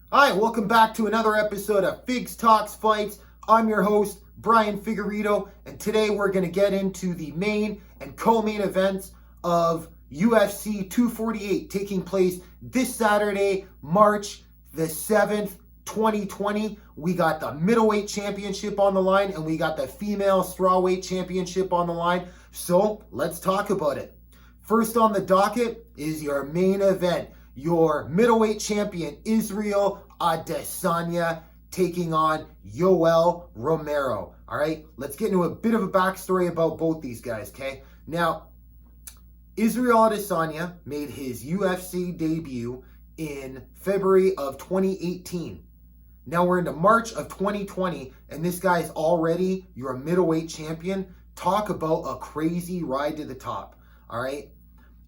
Hi, welcome back to another episode of Figs Talks Fights. I'm your host, Brian Figueredo, and today we're going to get into the main and co-main events of UFC 248 taking place this Saturday, March the 7th, 2020. We got the middleweight championship on the line and we got the female strawweight championship on the line. So let's talk about it. First on the docket is your main event. Your middleweight champion, Israel Adesanya, taking on Yoel Romero. All right, let's get into a bit of a backstory about both these guys, okay? Now, Israel Adesanya made his UFC debut in February of 2018. Now we're into March of 2020, and this guy is already your middleweight champion. Talk about a crazy ride to the top, all right?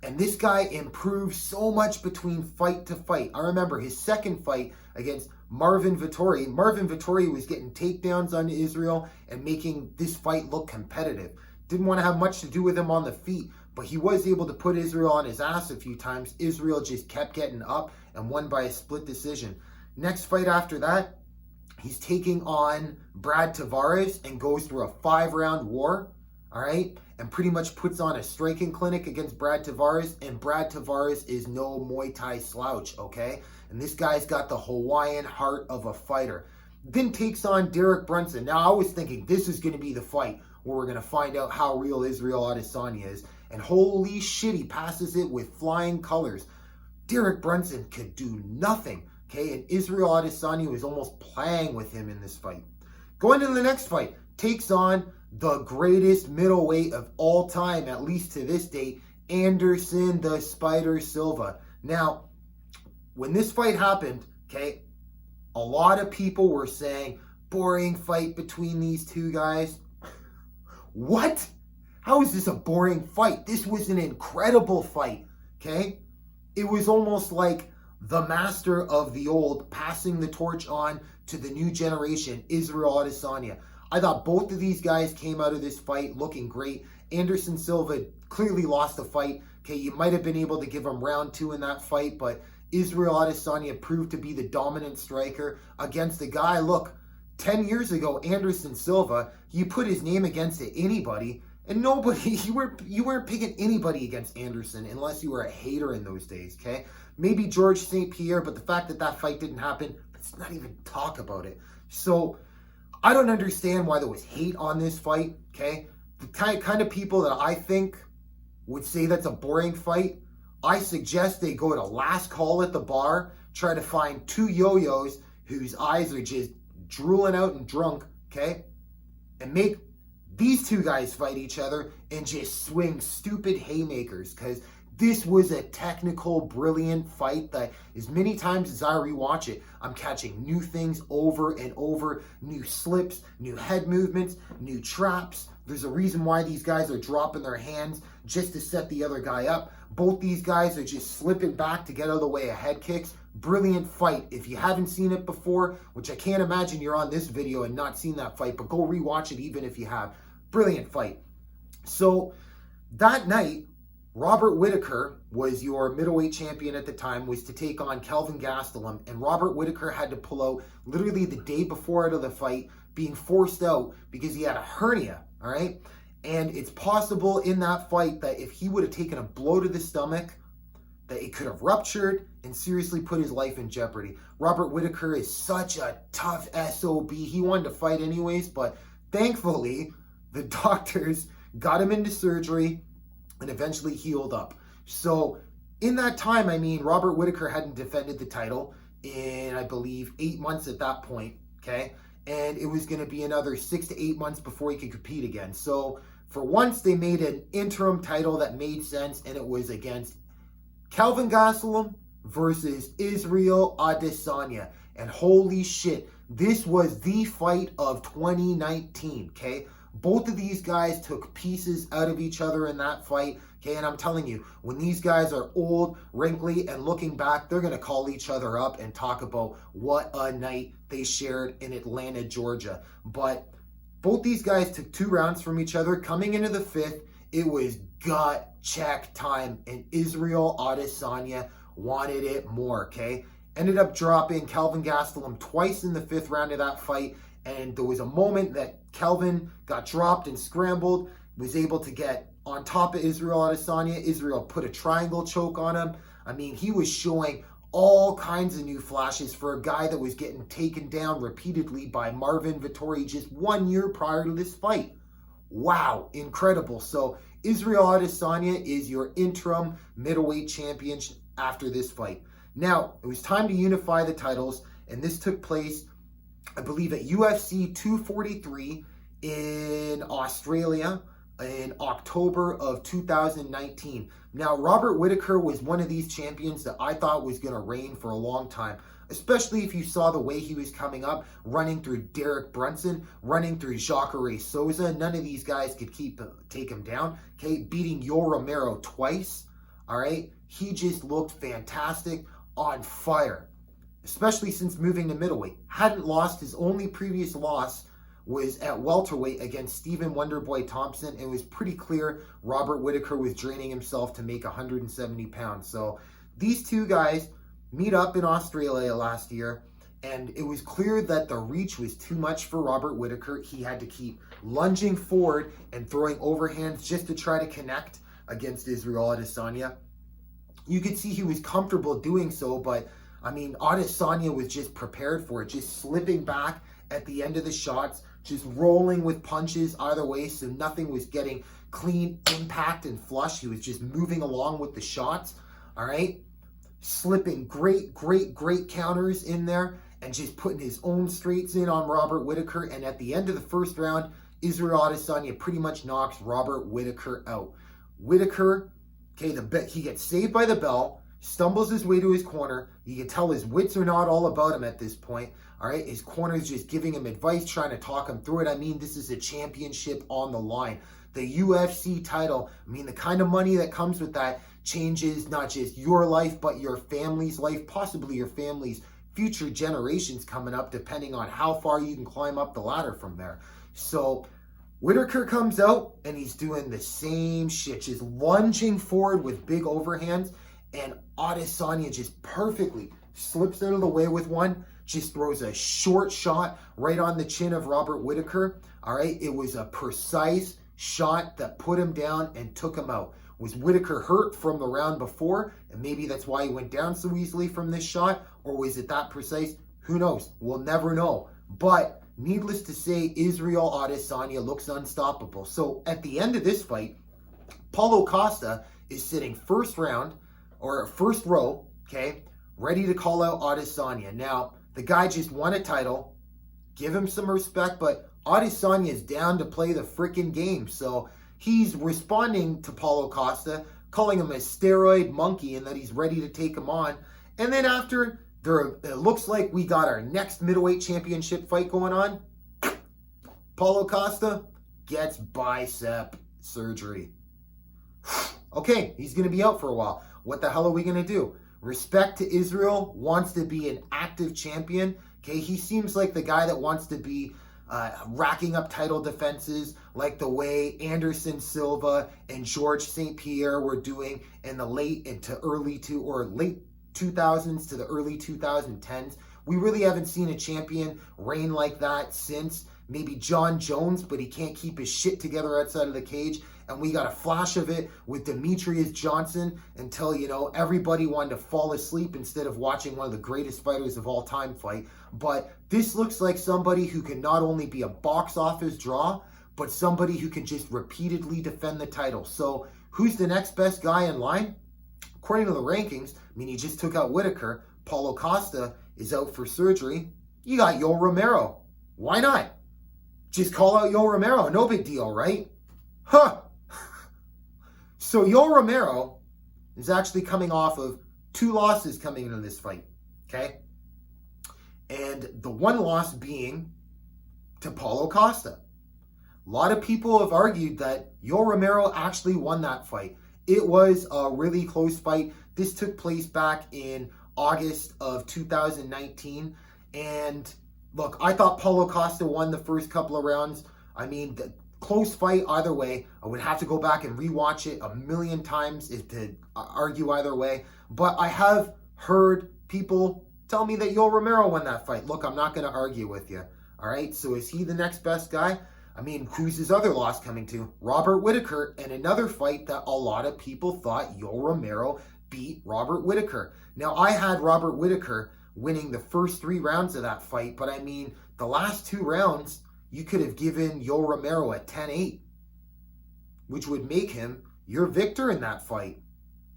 And this guy improved so much between fight to fight. I remember his second fight against Marvin Vettori. Marvin Vettori was getting takedowns on Israel and making this fight look competitive. Didn't want to have much to do with him on the feet, but he was able to put Israel on his ass a few times. Israel just kept getting up and won by a split decision. Next fight after that, he's taking on Brad Tavares and goes through a 5-round war. All right, and pretty much puts on a striking clinic against Brad Tavares, and Brad Tavares is no Muay Thai slouch, okay? And this guy's got the Hawaiian heart of a fighter. Then takes on Derek Brunson. Now, I was thinking this is going to be the fight where we're going to find out how real Israel Adesanya is, and holy shit, he passes it with flying colors. Derek Brunson could do nothing, okay? And Israel Adesanya was almost playing with him in this fight. Going to the next fight, takes on the greatest middleweight of all time, at least to this date, Anderson the Spider Silva. Now, when this fight happened, okay, a lot of people were saying, boring fight between these two guys. What? How is this a boring fight? This was an incredible fight, okay? It was almost like the master of the old passing the torch on to the new generation, Israel Adesanya. I thought both of these guys came out of this fight looking great. Anderson Silva clearly lost the fight. Okay, you might have been able to give him round 2 in that fight, but Israel Adesanya proved to be the dominant striker against a guy. Look, 10 years ago, Anderson Silva, you put his name against anybody, and nobody, you weren't picking anybody against Anderson unless you were a hater in those days, okay? Maybe George St. Pierre, but the fact that that fight didn't happen, let's not even talk about it. So, I don't understand why there was hate on this fight, okay? The kind of people that I think would say that's a boring fight, I suggest they go to last call at the bar, try to find 2 yo-yos whose eyes are just drooling out and drunk, okay? And make these 2 guys fight each other and just swing stupid haymakers, because this was a technical, brilliant fight that as many times as I rewatch it, I'm catching new things over and over, new slips, new head movements, new traps. There's a reason why these guys are dropping their hands just to set the other guy up. Both these guys are just slipping back to get out of the way of head kicks. Brilliant fight. If you haven't seen it before, which I can't imagine you're on this video and not seen that fight, but go rewatch it even if you have. Brilliant fight. So that night, Robert Whittaker was your middleweight champion at the time, was to take on Kelvin Gastelum, and Robert Whittaker had to pull out literally the day before out of the fight, being forced out because he had a hernia, all right? And it's possible in that fight that if he would have taken a blow to the stomach, that it could have ruptured and seriously put his life in jeopardy. Robert Whittaker is such a tough SOB. He wanted to fight anyways, but thankfully, the doctors got him into surgery and eventually healed up. So in that time, I mean, Robert Whittaker hadn't defended the title in, I believe, 8 months at that point, okay? And it was going to be another 6 to 8 months before he could compete again. So for once, they made an interim title that made sense, and it was against Kelvin Gastelum versus Israel Adesanya. And holy shit, this was the fight of 2019, okay? Both of these guys took pieces out of each other in that fight, okay? And I'm telling you, when these guys are old, wrinkly, and looking back, they're going to call each other up and talk about what a night they shared in Atlanta, Georgia. But both these guys took 2 rounds from each other. Coming into the 5th, it was gut check time, and Israel Adesanya wanted it more, okay? ended up dropping Kelvin Gastelum twice in the 5th round of that fight. And there was a moment that Kelvin got dropped and scrambled, was able to get on top of Israel Adesanya. Israel put a triangle choke on him. I mean, he was showing all kinds of new flashes for a guy that was getting taken down repeatedly by Marvin Vettori just 1 year prior to this fight. Wow, incredible. So Israel Adesanya is your interim middleweight champion after this fight. Now, it was time to unify the titles, and this took place, I believe, at UFC 243 in Australia in October of 2019. Now, Robert Whittaker was one of these champions that I thought was going to reign for a long time, especially if you saw the way he was coming up, running through Derek Brunson, running through Jacare Souza. None of these guys could take him down. Okay, beating Yoel Romero twice. All right, he just looked fantastic, on fire, especially since moving to middleweight. Hadn't lost. His only previous loss was at welterweight against Stephen Wonderboy Thompson. It was pretty clear Robert Whittaker was draining himself to make 170 pounds. So these two guys meet up in Australia last year, and it was clear that the reach was too much for Robert Whittaker. He had to keep lunging forward and throwing overhands just to try to connect against Israel Adesanya. You could see he was comfortable doing so, but I mean, Adesanya was just prepared for it, just slipping back at the end of the shots, just rolling with punches either way, so nothing was getting clean impact and flush. He was just moving along with the shots, all right? Slipping great counters in there and just putting his own straights in on Robert Whittaker. And at the end of the 1st round, Israel Adesanya pretty much knocks Robert Whittaker out. Whittaker, okay, he gets saved by the bell, stumbles his way to his corner. You can tell his wits are not all about him at this point. All right, his corner's just giving him advice, trying to talk him through it. I mean, this is a championship on the line. The UFC title, I mean, the kind of money that comes with that changes not just your life, but your family's life, possibly your family's future generations coming up, depending on how far you can climb up the ladder from there. So Whittaker comes out and he's doing the same shit, just lunging forward with big overhands, and Adesanya just perfectly slips out of the way with one, just throws a short shot right on the chin of Robert Whittaker. All right, it was a precise shot that put him down and took him out. Was Whittaker hurt from the round before, and maybe that's why he went down so easily from this shot, or was it that precise? Who knows? We'll never know. But needless to say, Israel Adesanya looks unstoppable. So at the end of this fight, Paulo Costa is sitting first row, okay, ready to call out Adesanya. Now, the guy just won a title. Give him some respect, but Adesanya is down to play the freaking game. So he's responding to Paulo Costa, calling him a steroid monkey and that he's ready to take him on. And then after, it looks like we got our next middleweight championship fight going on. Paulo Costa gets bicep surgery. Okay, he's going to be out for a while. What the hell are we going to do? Respect to Israel, wants to be an active champion. Okay, he seems like the guy that wants to be racking up title defenses like the way Anderson Silva and George St. Pierre were doing in the late 2000s to the early 2010s. We really haven't seen a champion reign like that since maybe John Jones, but he can't keep his shit together outside of the cage. And we got a flash of it with Demetrius Johnson until, everybody wanted to fall asleep instead of watching one of the greatest fighters of all time fight. But this looks like somebody who can not only be a box office draw, but somebody who can just repeatedly defend the title. So who's the next best guy in line? According to the rankings, he just took out Whittaker. Paulo Costa is out for surgery. You got Yoel Romero. Why not? Just call out Yoel Romero. No big deal, right? Huh. So Yoel Romero is actually coming off of 2 losses coming into this fight, okay? And the one loss being to Paulo Costa. A lot of people have argued that Yoel Romero actually won that fight. It was a really close fight. This took place back in August of 2019. And look, I thought Paulo Costa won the first couple of rounds. The close fight either way. I would have to go back and rewatch it a million times to argue either way. But I have heard people tell me that Yoel Romero won that fight. Look, I'm not going to argue with you. All right, so is he the next best guy? I mean, who's his other loss coming to? Robert Whittaker, and another fight that a lot of people thought Yoel Romero beat Robert Whittaker. Now, I had Robert Whittaker winning the first 3 rounds of that fight, but I mean, the last 2 rounds, you could have given Yoel Romero a 10-8, which would make him your victor in that fight.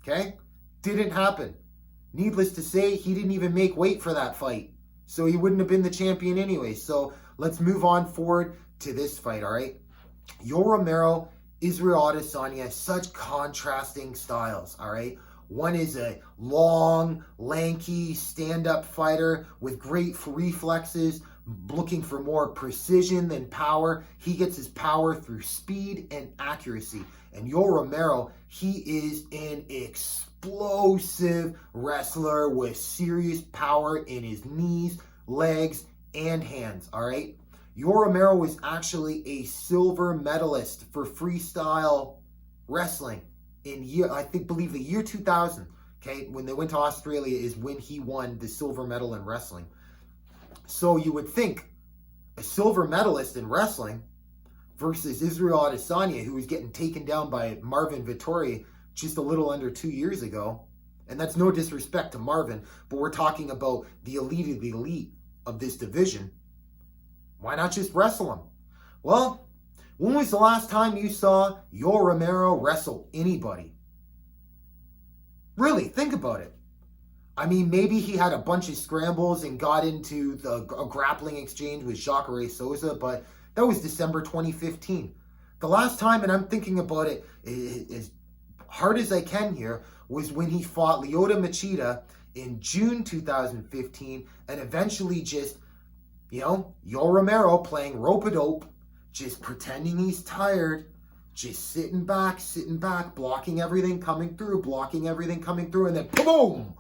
Okay? Didn't happen. Needless to say, he didn't even make weight for that fight. So he wouldn't have been the champion anyway. So let's move on forward to this fight, all right? Yoel Romero, Israel Adesanya, such contrasting styles, all right? One is a long, lanky, stand-up fighter with great reflexes, looking for more precision than power. He gets his power through speed and accuracy. And Yoel Romero, he is an explosive wrestler with serious power in his knees, legs, and hands, all right? Yoel Romero was actually a silver medalist for freestyle wrestling in believe the year 2000, okay? When they went to Australia is when he won the silver medal in wrestling. So you would think a silver medalist in wrestling versus Israel Adesanya, who was getting taken down by Marvin Vettori just a little under 2 years ago. And that's no disrespect to Marvin, but we're talking about the elite of this division. Why not just wrestle him? Well, when was the last time you saw Yoel Romero wrestle anybody? Really, think about it. I mean, maybe he had a bunch of scrambles and got into a grappling exchange with Jacare Souza, but that was December 2015. The last time, and I'm thinking about it as hard as I can here, was when he fought Lyoto Machida in June 2015, and eventually just, Yoel Romero playing rope-a-dope, just pretending he's tired, just sitting back, blocking everything coming through, and then boom!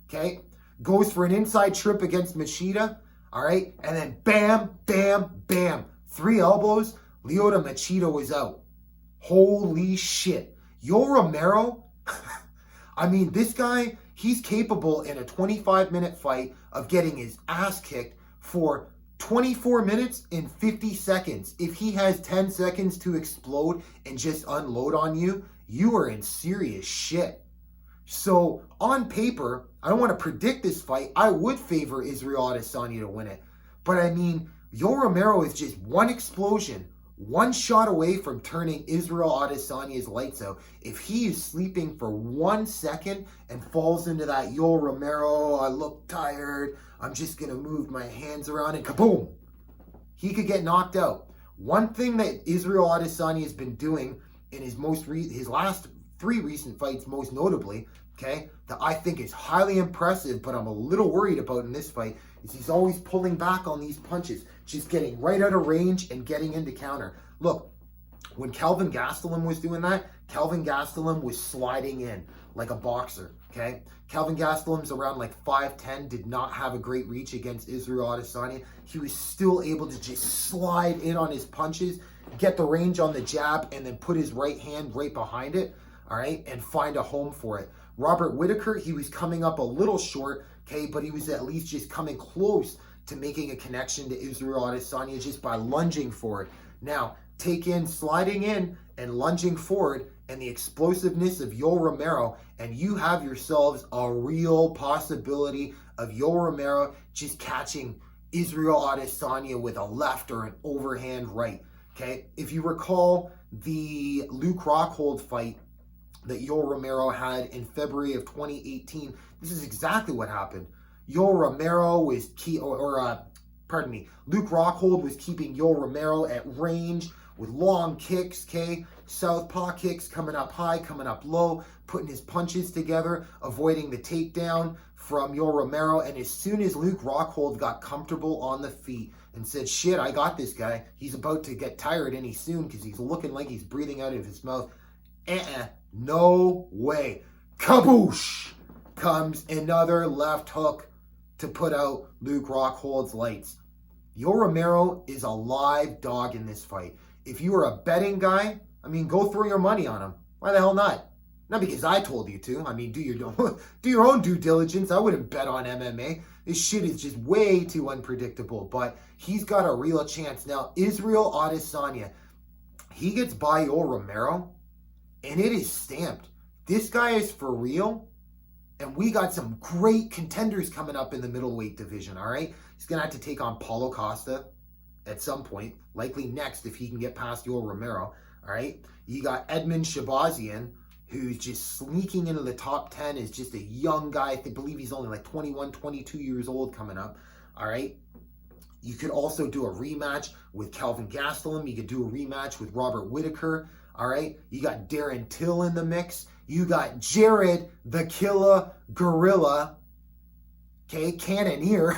Okay? Goes for an inside trip against Machida, all right? And then bam, bam, bam. 3 elbows, Lyoto Machida was out. Holy shit. Yoel Romero, I mean, this guy, he's capable in a 25-minute fight of getting his ass kicked for 24 minutes and 50 seconds. If he has 10 seconds to explode and just unload on you, you are in serious shit. So, on paper, I don't want to predict this fight. I would favor Israel Adesanya to win it. But I mean, Yoel Romero is just one explosion, one shot away from turning Israel Adesanya's lights out. If he is sleeping for 1 second and falls into that Yoel Romero, I look tired, I'm just going to move my hands around and kaboom, he could get knocked out. One thing that Israel Adesanya has been doing in his last 3 recent fights, most notably, okay, that I think is highly impressive, but I'm a little worried about in this fight, is he's always pulling back on these punches, just getting right out of range and getting into counter. Look, when Kelvin Gastelum was doing that, Kelvin Gastelum was sliding in like a boxer, okay? Kelvin Gastelum's around like 5'10", did not have a great reach against Israel Adesanya. He was still able to just slide in on his punches, get the range on the jab, and then put his right hand right behind it, all right, and find a home for it. Robert Whittaker, he was coming up a little short, okay, but he was at least just coming close to making a connection to Israel Adesanya just by lunging forward. Now, take in sliding in and lunging forward and the explosiveness of Yoel Romero, and you have yourselves a real possibility of Yoel Romero just catching Israel Adesanya with a left or an overhand right, okay? If you recall the Luke Rockhold fight that Yoel Romero had in February of 2018, this is exactly what happened. Yoel Romero was Luke Rockhold was keeping Yoel Romero at range with long kicks, okay? Southpaw kicks coming up high, coming up low, putting his punches together, avoiding the takedown from Yoel Romero. And as soon as Luke Rockhold got comfortable on the feet and said, shit, I got this guy, he's about to get tired any soon because he's looking like he's breathing out of his mouth. No way. Kaboosh! Comes another left hook to put out Luke Rockhold's lights. Yoel Romero is a live dog in this fight. If you are a betting guy, I mean, go throw your money on him. Why the hell not? Not because I told you to. I mean, do your own due diligence. I wouldn't bet on MMA. This shit is just way too unpredictable. But he's got a real chance. Now, Israel Adesanya, he gets by Yoel Romero, and it is stamped. This guy is for real, and we got some great contenders coming up in the middleweight division, all right? He's going to have to take on Paulo Costa at some point, likely next if he can get past Yoel Romero, all right? You got Edmund Shabazian, who's just sneaking into the top 10, is just a young guy. I believe he's only like 21, 22 years old coming up, all right? You could also do a rematch with Kelvin Gastelum. You could do a rematch with Robert Whittaker, all right? You got Darren Till in the mix. You got Jared the Killer Gorilla, okay, Cannonier,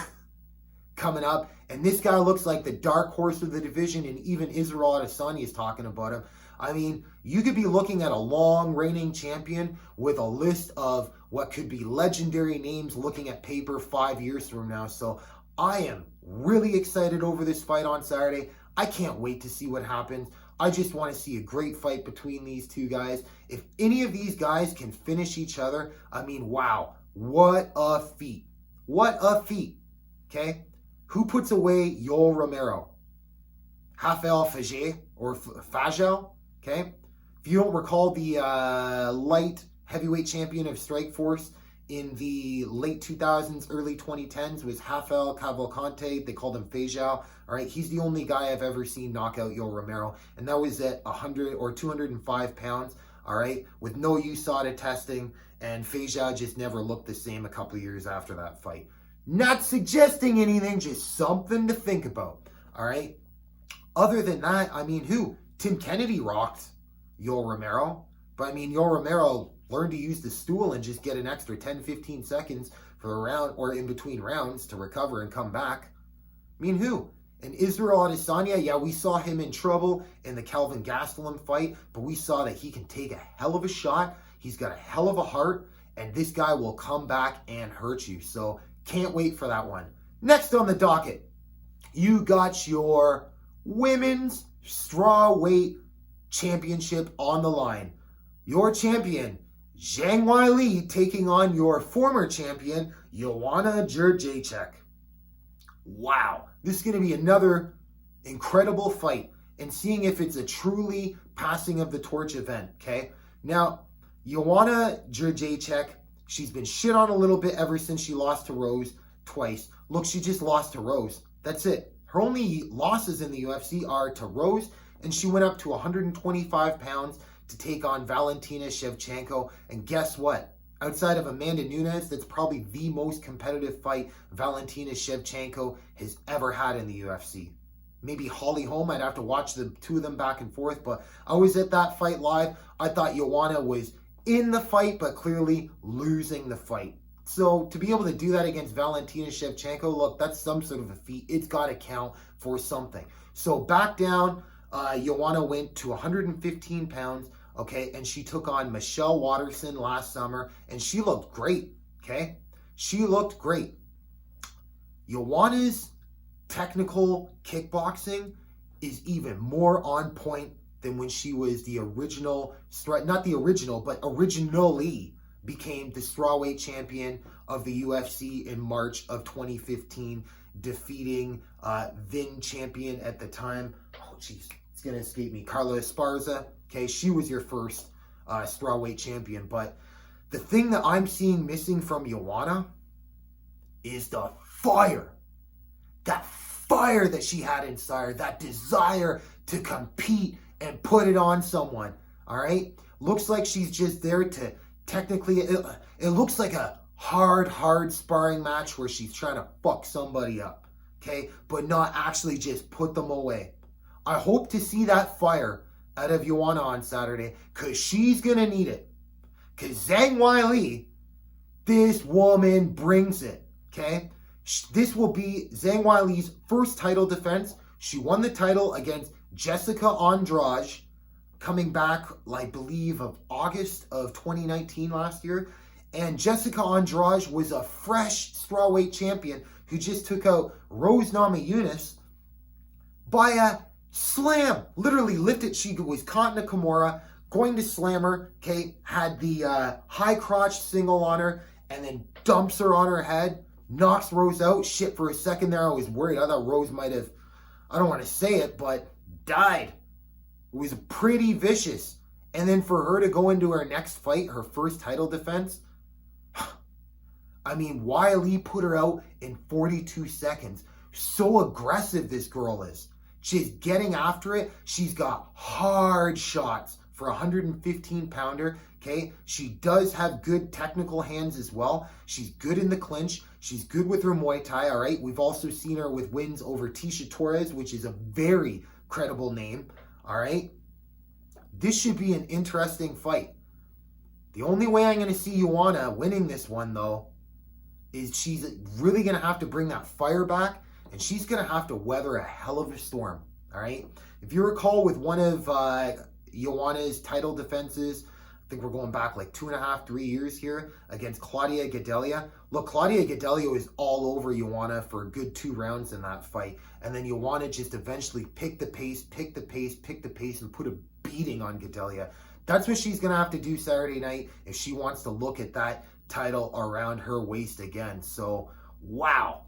coming up. And this guy looks like the dark horse of the division, and even Israel Adesanya is talking about him. I mean, you could be looking at a long reigning champion with a list of what could be legendary names looking at paper 5 years from now. So I am really excited over this fight on Saturday. I can't wait to see what happens. I just want to see a great fight between these two guys. If any of these guys can finish each other, I mean, wow, what a feat. What a feat, okay? Who puts away Yoel Romero? Rafael Fagel, or Fagel, okay? If you don't recall, the light heavyweight champion of Strikeforce in the late 2000s, early 2010s was Rafael Cavalcante. They called him Fagel. All right, he's the only guy I've ever seen knock out Yoel Romero, and that was at 100 or 205 pounds, all right, with no USADA testing, and Fagel just never looked the same a couple of years after that fight. Not suggesting anything, just something to think about, all right? Other than that, I mean, who? Tim Kennedy rocked Yoel Romero, but I mean, Yoel Romero learned to use the stool and just get an extra 10, 15 seconds for a round or in between rounds to recover and come back. I mean, who? And Israel Adesanya, yeah, we saw him in trouble in the Kelvin Gastelum fight, but we saw that he can take a hell of a shot. He's got a hell of a heart, and this guy will come back and hurt you. So can't wait for that one. Next on the docket, you got your women's strawweight championship on the line. Your champion, Zhang Weili, taking on your former champion, Joanna Jedrzejczyk. Wow, this is going to be another incredible fight, and seeing if it's a truly passing of the torch event, okay? Now, Joanna Jedrzejczyk, she's been shit on a little bit ever since she lost to Rose twice. Look, she just lost to Rose. That's it. Her only losses in the UFC are to Rose, and she went up to 125 pounds to take on Valentina Shevchenko. And guess what? Outside of Amanda Nunes, that's probably the most competitive fight Valentina Shevchenko has ever had in the UFC. Maybe Holly Holm, I'd have to watch the two of them back and forth, but I was at that fight live. I thought Joanna was in the fight, but clearly losing the fight. So to be able to do that against Valentina Shevchenko, look, that's some sort of a feat. It's got to count for something. So back down, Joanna went to 115 pounds, okay, and she took on Michelle Watterson last summer, and she looked great, okay? She looked great. Joanna's technical kickboxing is even more on point than when she was the original, not the original, but originally became the strawweight champion of the UFC in March of 2015, defeating then champion at the time, oh jeez, it's going to escape me, Carla Esparza. Okay, she was your first strawweight champion, but the thing that I'm seeing missing from Joanna is the fire. That fire that she had inside her, that desire to compete and put it on someone, all right? Looks like she's just there to technically, it looks like a hard sparring match where she's trying to fuck somebody up, okay? But not actually just put them away. I hope to see that fire out of Joanna on Saturday, because she's going to need it. Because Zhang Weili, this woman brings it, okay? This will be Zhang Weili's first title defense. She won the title against Jessica Andrade, coming back, I believe, of August of 2019 last year. And Jessica Andrade was a fresh strawweight champion who just took out Rose Namajunas by a slam. Literally lifted. She was caught in a Kimura, going to slam her, okay, had the high crotch single on her, and then dumps her on her head, knocks Rose out. Shit, for a second there, I was worried. I thought Rose might have, I don't want to say it, but died. It was pretty vicious. And then for her to go into her next fight, her first title defense, I mean, Weili put her out in 42 seconds. So aggressive this girl is. She's getting after it. She's got hard shots for a 115-pounder, okay? She does have good technical hands as well. She's good in the clinch. She's good with her Muay Thai, all right? We've also seen her with wins over Tisha Torres, which is a very credible name, all right? This should be an interesting fight. The only way I'm going to see Joanna winning this one, though, is she's really going to have to bring that fire back, and she's going to have to weather a hell of a storm, all right? If you recall with one of Joanna's title defenses, I think we're going back like 2.5, 3 years here against Claudia Gadelha. Look, Claudia Gadelha was all over Joanna for a good 2 rounds in that fight. And then Joanna just eventually picked the pace, and put a beating on Gadelha. That's what she's going to have to do Saturday night if she wants to look at that title around her waist again. So, wow.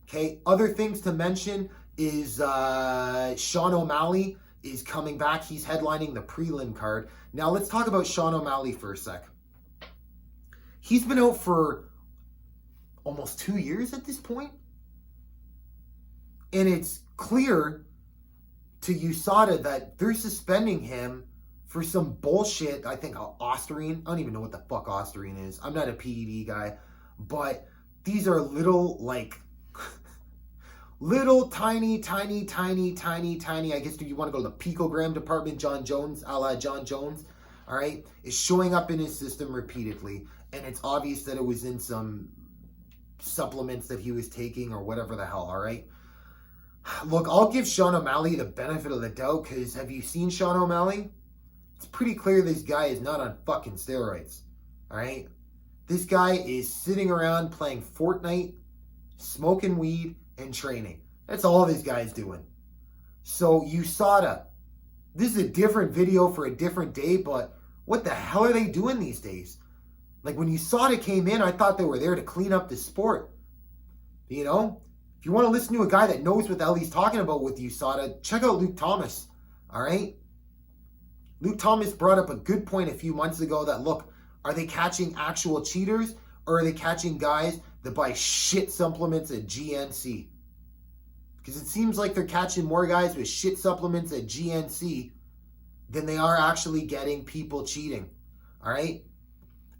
Okay, other things to mention is Sean O'Malley is coming back. He's headlining the prelim card. Now, let's talk about Sean O'Malley for a sec. He's been out for almost 2 years at this point. And it's clear to USADA that they're suspending him for some bullshit. I think Ostarine. I don't even know what the fuck Ostarine is. I'm not a PED guy. But these are little, like, little tiny, I guess, do you want to go to the picogram department, John Jones, a la John Jones, all right, is showing up in his system repeatedly. And it's obvious that it was in some supplements that he was taking or whatever the hell, all right? Look, I'll give Sean O'Malley the benefit of the doubt, because have you seen Sean O'Malley? It's pretty clear this guy is not on fucking steroids, all right? This guy is sitting around playing Fortnite, smoking weed, and training. That's all this guy's doing. So USADA, this is a different video for a different day, but what the hell are they doing these days? Like when USADA came in, I thought they were there to clean up the sport. You know? If you want to listen to a guy that knows what the hell he's talking about with USADA, check out Luke Thomas. All right? Luke Thomas brought up a good point a few months ago that, look, are they catching actual cheaters, or are they catching guys that buy shit supplements at GNC? Because it seems like they're catching more guys with shit supplements at GNC than they are actually getting people cheating. All right?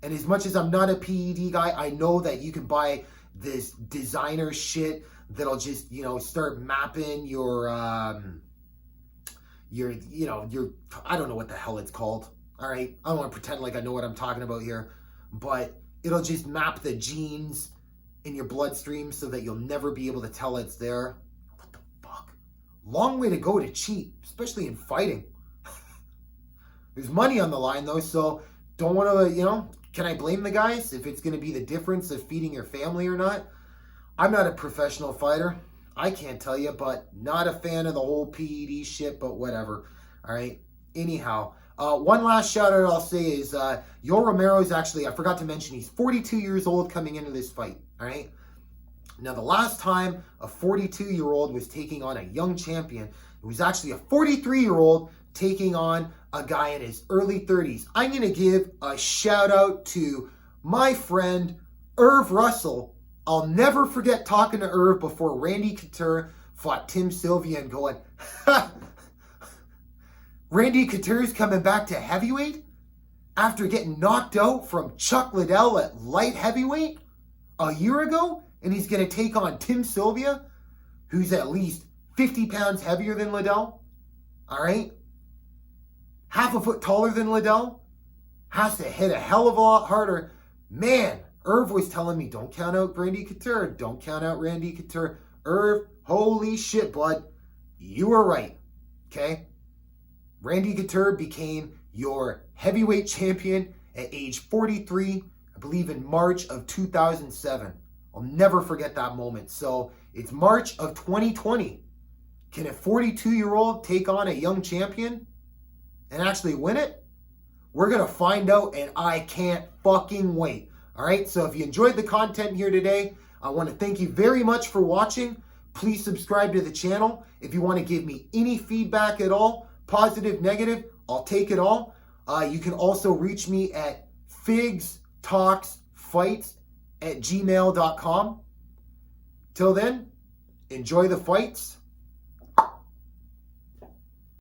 And as much as I'm not a PED guy, I know that you can buy this designer shit that'll just, you know, start mapping your I don't know what the hell it's called. All right? I don't want to pretend like I know what I'm talking about here, but it'll just map the genes in your bloodstream so that you'll never be able to tell it's there. What the fuck? Long way to go to cheat, especially in fighting. There's money on the line though, so don't want to, can I blame the guys if it's going to be the difference of feeding your family or not? I'm not a professional fighter. I can't tell you, but not a fan of the whole PED shit, but whatever. All right. Anyhow, one last shout out I'll say is Yoel Romero is actually, I forgot to mention, he's 42 years old coming into this fight. All right. Now, the last time a 42-year-old was taking on a young champion, it was actually a 43-year-old taking on a guy in his early 30s. I'm going to give a shout out to my friend Irv Russell. I'll never forget talking to Irv before Randy Couture fought Tim Sylvia and going, Randy Couture's coming back to heavyweight after getting knocked out from Chuck Liddell at light heavyweight a year ago, and he's going to take on Tim Sylvia, who's at least 50 pounds heavier than Liddell. All right? Half a foot taller than Liddell. Has to hit a hell of a lot harder. Man, Irv was telling me, don't count out Randy Couture. Don't count out Randy Couture. Irv, holy shit, bud. You were right. Okay? Randy Couture became your heavyweight champion at age 43, I believe in March of 2007. I'll never forget that moment. So it's March of 2020. Can a 42-year-old take on a young champion? and actually win it? We're going to find out, and I can't fucking wait. All right, so if you enjoyed the content here today, I want to thank you very much for watching. Please subscribe to the channel. If you want to give me any feedback at all, positive, negative, I'll take it all. You can also reach me at figstalksfights@gmail.com. Till then, enjoy the fights.